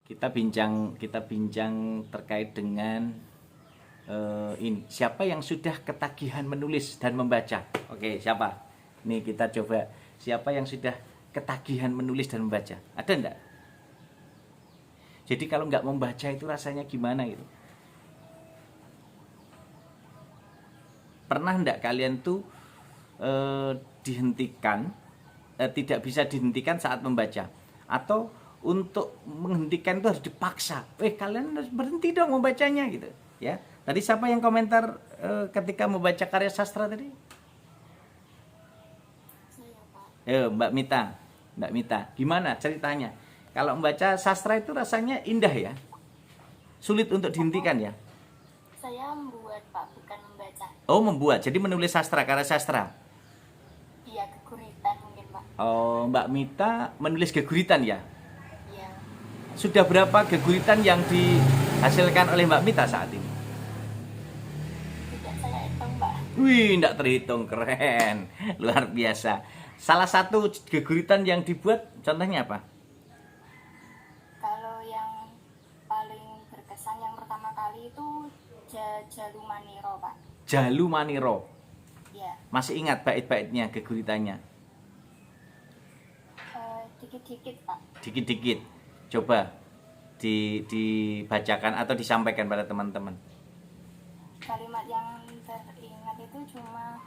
Kita bincang terkait dengan ini. Siapa yang sudah ketagihan menulis dan membaca? Oke, siapa? Nih kita coba. Siapa yang sudah ketagihan menulis dan membaca? Ada enggak? Jadi kalau nggak membaca itu rasanya gimana gitu? Pernah enggak kalian tuh dihentikan, tidak bisa dihentikan saat membaca? Atau untuk menghentikan itu harus dipaksa. Kalian harus berhenti dong membacanya gitu. Ya. Tadi siapa yang komentar ketika membaca karya sastra tadi? Saya, Pak. Mbak Mita. Mbak Mita, gimana ceritanya? Kalau membaca sastra itu rasanya indah ya? Sulit untuk dihentikan ya? Saya membuat, Pak, bukan membaca. Oh, membuat. Jadi menulis sastra, karya sastra. Iya, keguritan mungkin, Pak. Oh, Mbak Mita menulis geguritan ya? Iya. Sudah berapa geguritan yang dihasilkan oleh Mbak Mita saat ini? Tidak saya hitung, Pak. Wih, enggak terhitung, keren. Luar biasa. Salah satu geguritan yang dibuat contohnya apa? Kalau yang paling berkesan yang pertama kali itu Jalu Maniro, Pak. Jalu Maniro. Iya. Masih ingat bait-baitnya, geguritannya? Dikit-dikit, Pak. Dikit-dikit. Coba dibacakan atau disampaikan pada teman-teman. Kalimat yang teringat itu cuma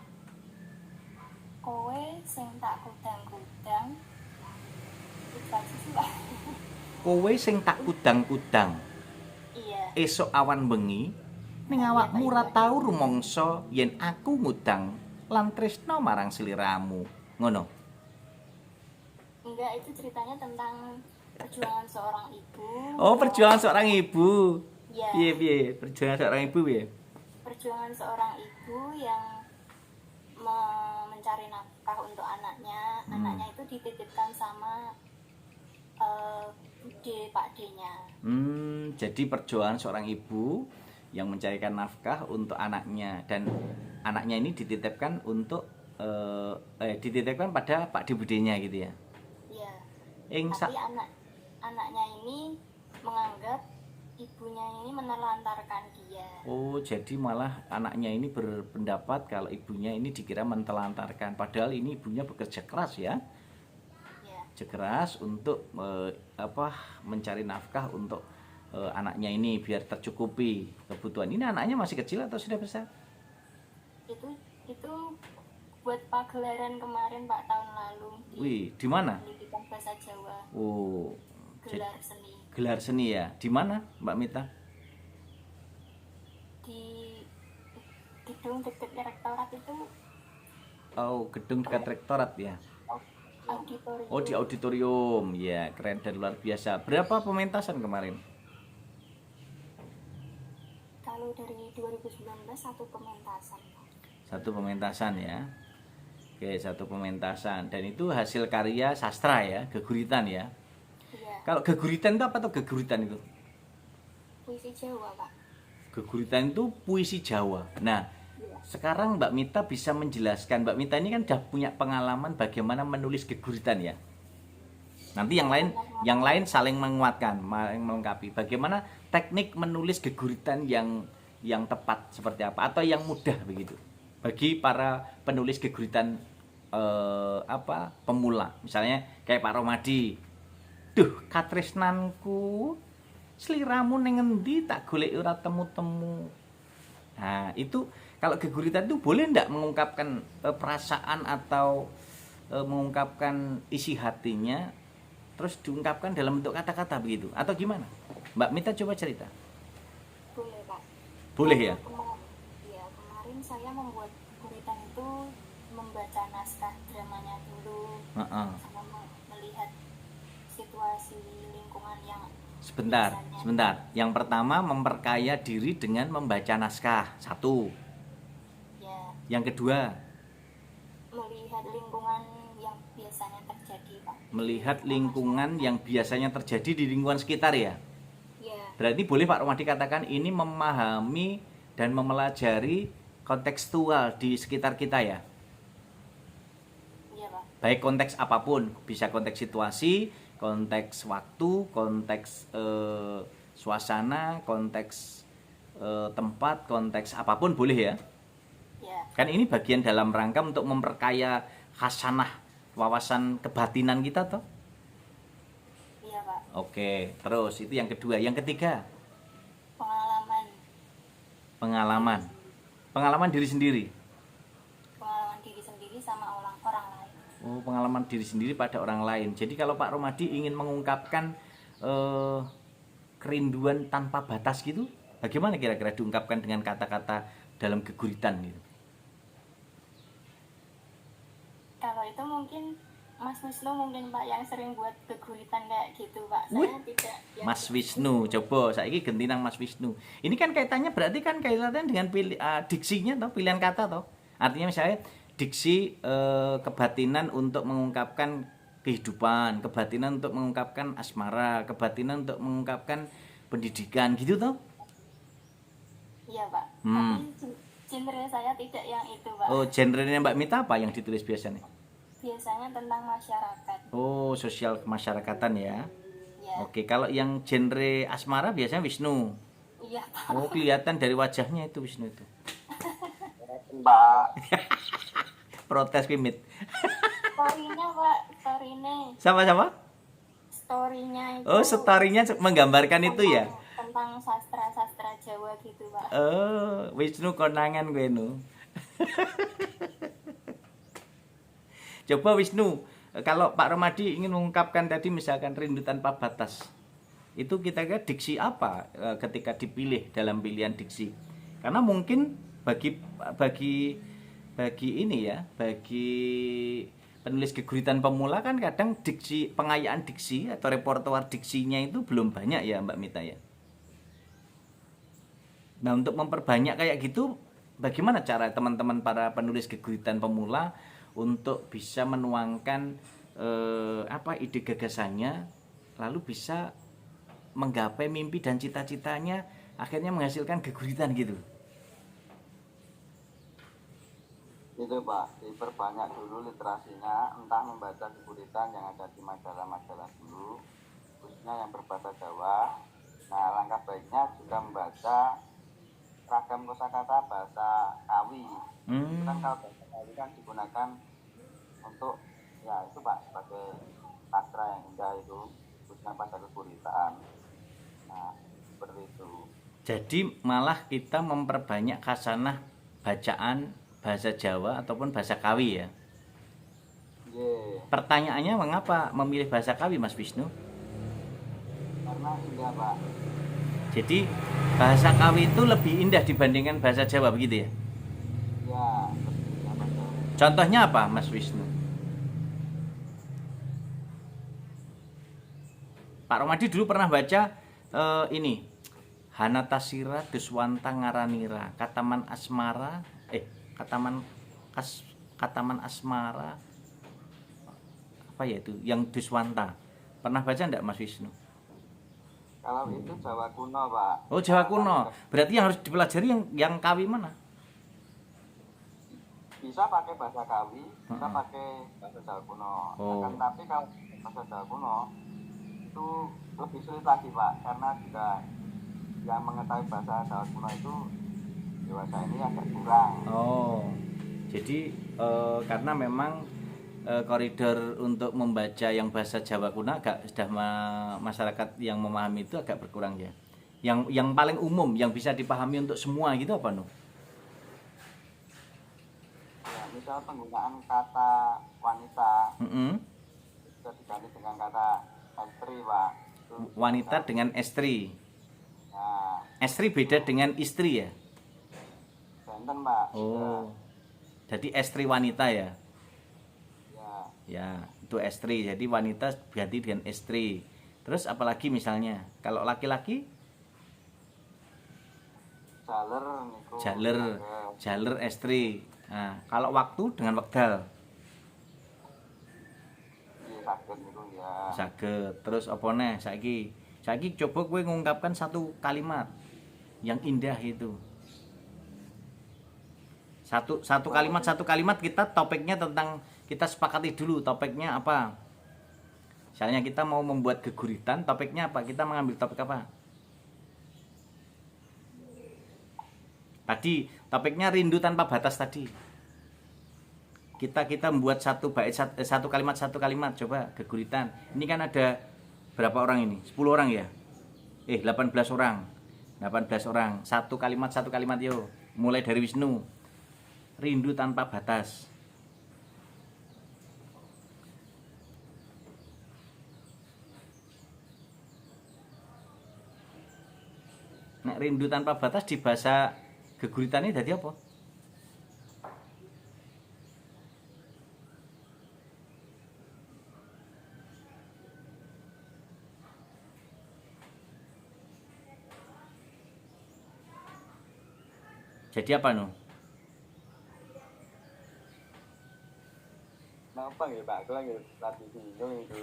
kowe sing tak kudang-kudang. Itu aja sih, Pak. Kowe sing tak kudang-kudang, Iya. esok awan bengi, ning awakmu ora tau rumangsa yen aku ngudang lan tresno marang sliramu. Ngono. Enggak, itu ceritanya tentang perjuangan seorang ibu. Oh, perjuangan seorang ibu. Ya, Piye? Perjuangan seorang ibu piye? perjuangan seorang ibu yang mencari nafkah untuk anaknya. Anaknya itu dititipkan sama bude Pak D-nya. Jadi perjuangan seorang ibu yang mencarikan nafkah untuk anaknya, dan anaknya ini dititipkan untuk dititipkan pada Pak D budenya gitu ya. Iya. Ing Tapi anaknya ini menganggap ibunya ini menelantarkan dia. Oh, jadi malah anaknya ini berpendapat kalau ibunya ini dikira mentelantarkan, padahal ini ibunya bekerja keras ya. Ya, Keras untuk mencari nafkah untuk anaknya ini biar tercukupi kebutuhan. Ini anaknya masih kecil atau sudah besar? itu buat pagelaran kemarin, Pak, tahun lalu di Wih, di mana? pendidikan bahasa Jawa, Oh, gelar seni gelar seni ya. Di mana, Mbak Mita? di gedung dekat rektorat itu, Oh, gedung dekat rektorat ya. auditorium. Oh, di auditorium. Ya, keren dan luar biasa. Berapa pementasan kemarin? Kalau dari 2019 satu pementasan, Pak. Satu pementasan ya. Oke, satu pementasan. Dan itu hasil karya sastra ya, geguritan ya. Iya, Kalau geguritan itu apa tuh geguritan itu? puisi Jawa, Pak. Geguritan itu puisi Jawa. Nah, Iya. sekarang Mbak Mita bisa menjelaskan. Mbak Mita ini kan udah punya pengalaman bagaimana menulis geguritan ya. Nanti yang lain saling menguatkan, saling melengkapi. Bagaimana teknik menulis geguritan yang tepat seperti apa atau yang mudah begitu bagi para penulis geguritan pemula. Misalnya kayak Pak Romadi. Duh, katresnanku sliramu ning endi tak golek ora temu-temu. Nah, itu kalau geguritan itu boleh enggak mengungkapkan perasaan atau mengungkapkan isi hatinya terus diungkapkan dalam bentuk kata-kata begitu atau gimana? Mbak Mita coba cerita. Boleh, Pak. Boleh ya? Iya, kemarin saya membuat guritan itu membaca naskah dramanya dulu, sama melihat situasi lingkungan yang Sebentar. Yang pertama memperkaya diri dengan membaca naskah. Satu. ya, Yang kedua, melihat lingkungan yang biasanya terjadi, Pak. melihat lingkungan yang biasanya terjadi di lingkungan sekitar ya. Ya, Berarti boleh Pak Romadi katakan ini memahami dan memelajari kontekstual di sekitar kita ya. iya, Pak. Baik konteks apapun, bisa konteks situasi, konteks waktu, konteks suasana, konteks tempat, konteks apapun boleh ya. Ya, Kan ini bagian dalam rangka untuk memperkaya khasanah wawasan kebatinan kita toh. iya Pak. Oke, terus itu yang kedua. Yang ketiga, Pengalaman, pengalaman. Pengalaman diri sendiri. pengalaman diri sendiri sama orang lain. Oh, pengalaman diri sendiri pada orang lain. Jadi kalau Pak Romadi ingin mengungkapkan kerinduan tanpa batas gitu, bagaimana kira-kira diungkapkan dengan kata-kata dalam geguritan gitu? Kalau itu mungkin Mas Wisnu mungkin Pak yang sering buat keguritan kayak gitu Pak. Wih, Saya tidak. Ya, Mas Wisnu, coba saiki ganti nang Mas Wisnu. Ini kan kaitannya berarti kan kaitannya dengan diksinya toh, pilihan kata toh. Artinya misalnya diksi kebatinan untuk mengungkapkan kehidupan, kebatinan untuk mengungkapkan asmara, kebatinan untuk mengungkapkan pendidikan gitu toh. Iya Pak. Hmm. Tapi genre saya tidak yang itu Pak. Oh, genrenya Mbak Mita apa yang ditulis biasanya? Biasanya tentang masyarakat. Oh, sosial kemasyarakatan ya. Ya. Oke, kalau yang genre asmara biasanya Wisnu. Iya Pak. Oh, kelihatan dari wajahnya itu Wisnu itu. Mbak, Protes Pimit. Storynya Pak, storynya. Sama-sama? Storynya itu. Oh, story-nya menggambarkan itu ya. Tentang sastra Jawa gitu Pak. Oh, Wisnu konangan gue nu. Coba Wisnu, kalau Pak Romadi ingin mengungkapkan tadi misalkan rindu tanpa batas, itu kita kira diksi apa ketika dipilih dalam pilihan diksi? Karena mungkin bagi ini ya, bagi penulis geguritan pemula kan kadang diksi, pengayaan diksi atau repertoar diksinya itu belum banyak ya Mbak Mita ya. Nah, untuk memperbanyak kayak gitu, bagaimana cara teman-teman para penulis geguritan pemula untuk bisa menuangkan ide gagasannya, lalu bisa menggapai mimpi dan cita-citanya, akhirnya menghasilkan geguritan gitu. itu Pak, diperbanyak dulu literasinya, entah membaca geguritan yang ada di majalah-majalah dulu, khususnya yang berbahasa Jawa. Nah, langkah baiknya juga membaca ragam kosakata bahasa Kawi. Itu kan kalau bahasa Kawi kan digunakan untuk ya itu Pak sebagai sastra yang indah itu, khususnya pada keguritan. Nah, seperti itu. Jadi malah kita memperbanyak khasanah bacaan bahasa Jawa ataupun bahasa Kawi ya. Yeah. Pertanyaannya mengapa memilih bahasa Kawi Mas Wisnu? Karena indah Pak. Jadi bahasa Kawi itu lebih indah dibandingkan bahasa Jawa begitu ya? Ya, lebih indah Pak. Contohnya apa Mas Wisnu? Pak Romadi dulu pernah baca ini Hanatasira Deswanta Ngaranira Kataman Asmara Kataman Asmara apa ya itu yang Deswanta. Pernah baca enggak Mas Wisnu? Kalau itu Jawa kuno Pak. Oh, Jawa kuno. Berarti yang harus dipelajari yang Kawi mana? Bisa pakai bahasa Kawi, bisa pakai bahasa Jawa kuno. Oh. Akan tapi kalau bahasa Jawa kuno itu lebih sulit lagi Pak, karena juga yang mengetahui bahasa Jawa kuno itu dewasa ini agak kurang. Oh, jadi karena memang koridor untuk membaca yang bahasa Jawa kuno agak sudah masyarakat yang memahami itu agak berkurang ya. Yang paling umum yang bisa dipahami untuk semua gitu apa no? Ya, misal penggunaan kata wanita bisa diganti dengan kata istri Pak. Itu Wanita dengan estri. Nah, Estri beda dengan istri ya. benten Pak. Oh, jadi estri wanita ya. Ya, Ya, itu estri. Jadi wanita ganti dengan estri. Terus apalagi misalnya kalau laki-laki jaler niku. jaler estri. Nah, kalau waktu dengan wekdal Iya, saged niku ya. saged. Terus apa neh saiki coba gue ngungkapkan satu kalimat yang indah itu. Satu kalimat kita topiknya tentang kita sepakati dulu topiknya apa. Misalnya kita mau membuat geguritan, topiknya apa? Kita mengambil topik apa? Tadi topiknya rindu tanpa batas tadi. Kita membuat satu bait satu kalimat coba geguritan. Ini kan ada berapa orang ini? 10 orang ya? 18 orang. 18 orang. Satu kalimat yo. Mulai dari Wisnu. Rindu tanpa batas. Nek rindu tanpa batas di bahasa geguritan ini jadi apa? Jadi apa no? Kenapa ya Pak? Aku lagi lagi bingung itu.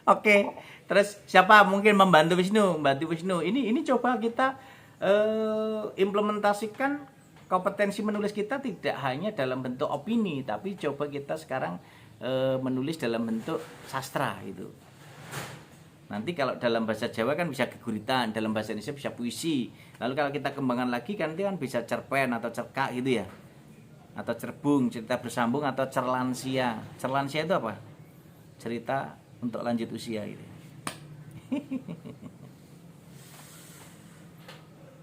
Oke, terus siapa mungkin membantu Wisnu? Ini coba kita implementasikan kompetensi menulis kita tidak hanya dalam bentuk opini, tapi coba kita sekarang menulis dalam bentuk sastra itu. Nanti kalau dalam bahasa Jawa kan bisa geguritan, dalam bahasa Indonesia bisa puisi. Lalu kalau kita kembangkan lagi kan itu kan bisa cerpen atau cerkak gitu ya. Atau cerbung, cerita bersambung atau cerlansia. Cerlansia itu apa? Cerita untuk lanjut usia gitu.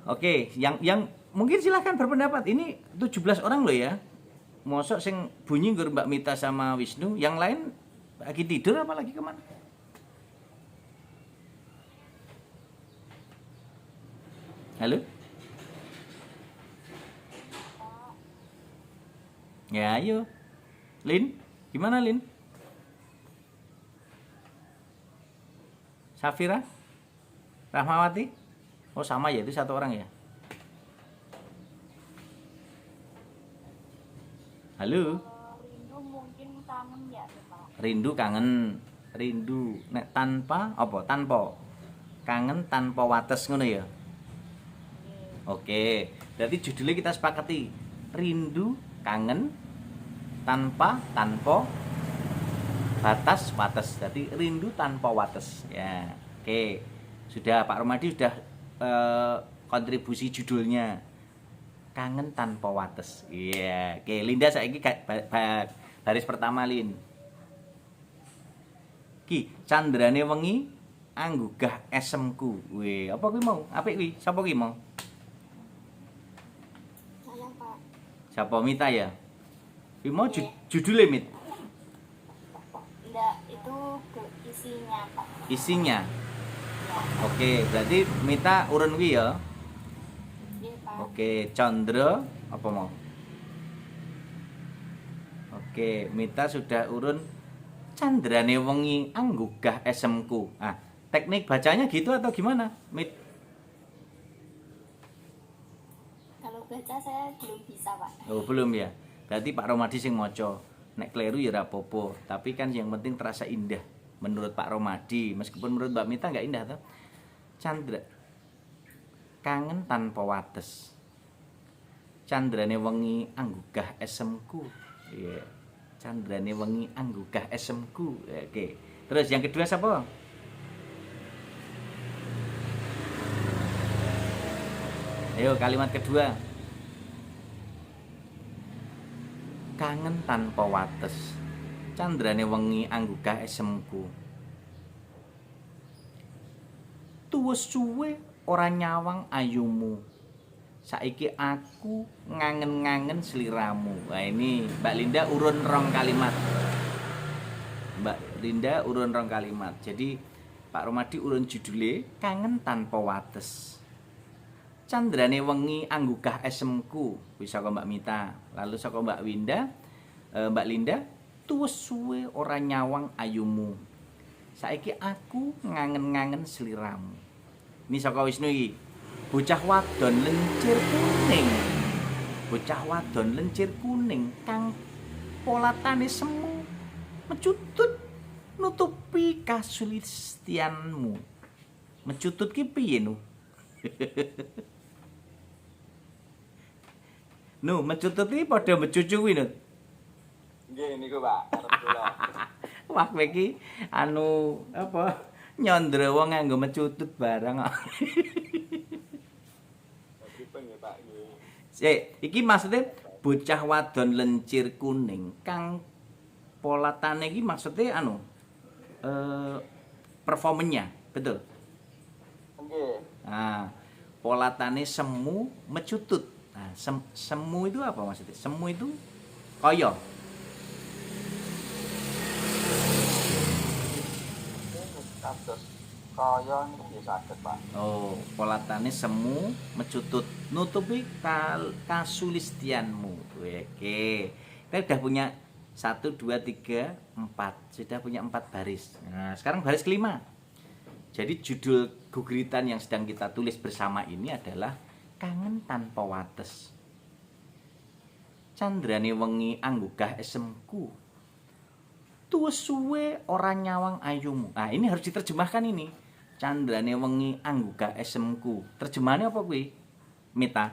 Oke, yang mungkin silahkan berpendapat. Ini 17 orang loh ya. Mosok sing bunyi nggur Mbak Mita sama Wisnu, yang lain lagi tidur apa lagi kemana? Halo? Ya, ayo. Lin, gimana Lin? Safira? Rahmawati? Oh sama ya, itu satu orang ya? Halo? Rindu mungkin kangen ya Pak. Rindu kangen. Rindu. Nek tanpa, apa? Tanpa. Kangen tanpa wates ngono ya? Oke, berarti judulnya kita sepakati. Rindu, kangen, tanpa batas wates. Jadi rindu tanpa wates. Ya, oke. Sudah Pak Romadi sudah kontribusi judulnya. Kangen tanpa wates. Iya, oke. Linda saiki baris pertama Lin. Ki, candrane wengi anggugah esemku. Weh, apa kuwi mau? Apik kuwi? Sapa kuwi mau? Saya Pak. Siapa Mita ya? Kuwi mau judulnya Mit. Enggak, itu isinya Pak. Isinya. Ya. Oke, berarti Mita urun kuwi ya. Iya Pak. Oke, Chandra apa mau? Oke, Mita sudah urun candrane wengi anggugah esemku. Ah, teknik bacanya gitu atau gimana, Mit? Kalau baca saya belum bisa Pak. Oh, belum ya. Berarti Pak Romadi sing maca. Nek kleru ya ora apa-apa, tapi kan yang penting terasa indah menurut Pak Romadi, meskipun menurut Mbak Mita enggak indah toh. Candra kangen tanpa wates. Candrane wengi anggugah esemku. Iya. Yeah. Candrane wengi anggugah esemku. Oke. Terus yang kedua siapa? Ayo kalimat kedua. Kangen tanpa wates. Candrane wengi anggugah esemku. Tuwes suwe ora nyawang ayumu. Saiki aku ngangen-ngangen sliramu. Wah ini Mbak Linda urun rong kalimat. Mbak Linda urun rong kalimat. Jadi Pak Romadi urun judule kangen tanpa wates. Candrane wengi anggugah esemku. Wis saka Mbak Mita. Lalu saka Mbak Mbak Linda tuwes suwe ora nyawang ayumu. Saiki aku ngangen-ngangen sliramu. Ini saka Wisnu iki. Bocah wadon lencir kuning. Bocah wadon lencir kuning kang polatane semu mecutut nutupi kasulistianmu. Mecutut ki piye nu? Nu, mecutut iki padha mecucu kuwi, Nut. Nggih niku Pak, arep kula. Wah, kowe iki anu apa nyandra wong nganggo mecutut barang. Iki maksudnya bocah wadon lencir kuning kang polatane iki maksudnya anu performanya, betul? Nggih. Nah, polatane semu mecutut. Nah, semu itu apa maksudnya? Semu itu kaya. Kados kaya niku nggih saged, Pak. Oh, polatane semu mecutut. Nutupi kasulistianmu. Oke. Kita udah punya 1, 2, 3, 4. Sudah punya 4 baris. Nah, sekarang baris kelima. Jadi judul guguritan yang sedang kita tulis bersama ini adalah Kangen Tanpa Wates. Candrane wengi anggugah esemku. Tuwes suwe ora nyawang ayumu. Nah, ini harus diterjemahkan ini. Candrane wengi anggugah esemku. Terjemahannya apa kuwi? Mita.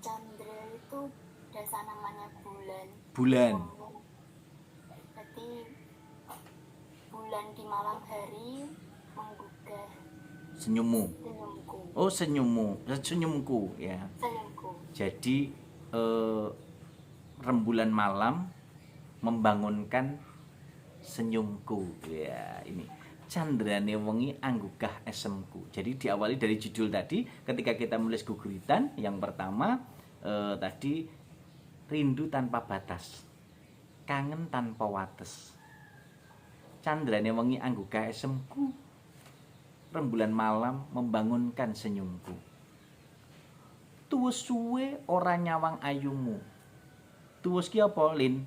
Chandra itu dasar namanya bulan. Bulan. Jadi bulan di malam hari menggugah Senyummu. senyumku. Oh, senyumku ya. Senyumku. Jadi rembulan malam membangunkan senyumku. Ya, ini candrane wengi anggugah esemku. Jadi diawali dari judul tadi ketika kita menulis guguritan yang pertama tadi rindu tanpa batas. Kangen tanpa wates. Candrane wengi anggugah esemku. Rembulan malam membangunkan senyumku. Tuwes suwe ora nyawang ayumu. Tuwes ki apa, Lin?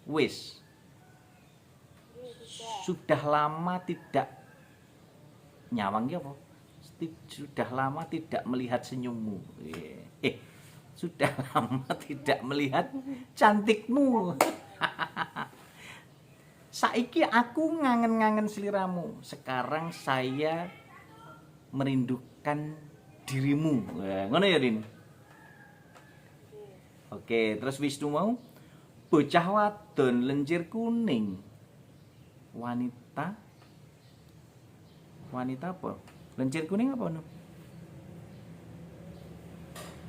Wis. Sudah lama tidak nyawang ki apa? Sudah lama tidak melihat senyummu. Sudah lama tidak melihat cantikmu. Saiki aku ngangen-ngangen seliramu. Sekarang saya merindukan dirimu. Ngono ya, Rin? Oke, terus Wisnu mau bocah wadon lencir kuning. Wanita apa? Lencir kuning apa no?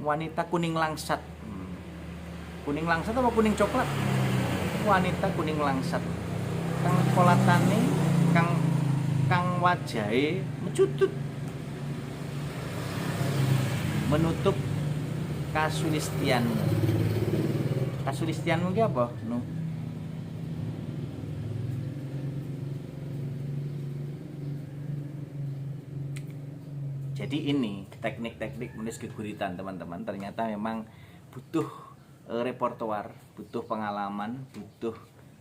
Wanita kuning langsat. Kuning langsat apa kuning coklat? Wanita kuning langsat. Kang polatane kang wajahe mecutut. Menutup kasulistianmu. Kasulistianmu ki apa? No. Jadi ini teknik-teknik menulis guguritan teman-teman. Ternyata memang butuh repertoar, butuh pengalaman, butuh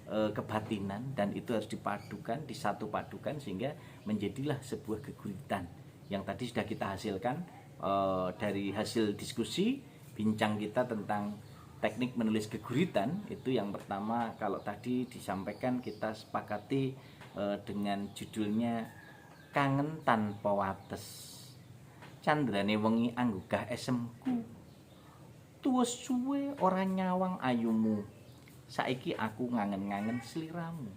kebatinan, dan itu harus dipadukan, disatu padukan sehingga menjadilah sebuah guguritan yang tadi sudah kita hasilkan dari hasil diskusi bincang kita tentang teknik menulis guguritan. Itu yang pertama, kalau tadi disampaikan kita sepakati dengan judulnya Kangen Tanpa Wates. Candrane wengi anggugah esemku. Tuwes suwe ora nyawang ayumu. Saiki aku ngangen-ngangen sliramu.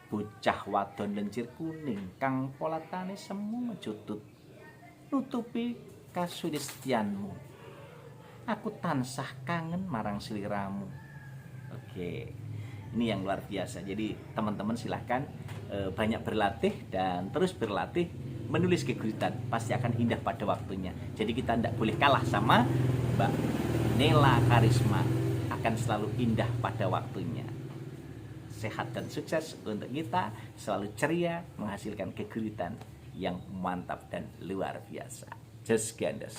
Bocah wadon lencir kuning kang polatane semu mecutut. Nutupi kasulistianmu. Aku tansah kangen marang sliramu. Oke. Ini yang luar biasa. Jadi teman-teman silahkan banyak berlatih dan terus berlatih menulis guguritan. Pasti akan indah pada waktunya. Jadi kita tidak boleh kalah sama Mbak Nela Karisma. Akan selalu indah pada waktunya. Sehat dan sukses untuk kita, selalu ceria menghasilkan guguritan yang mantap dan luar biasa. Just Gandes.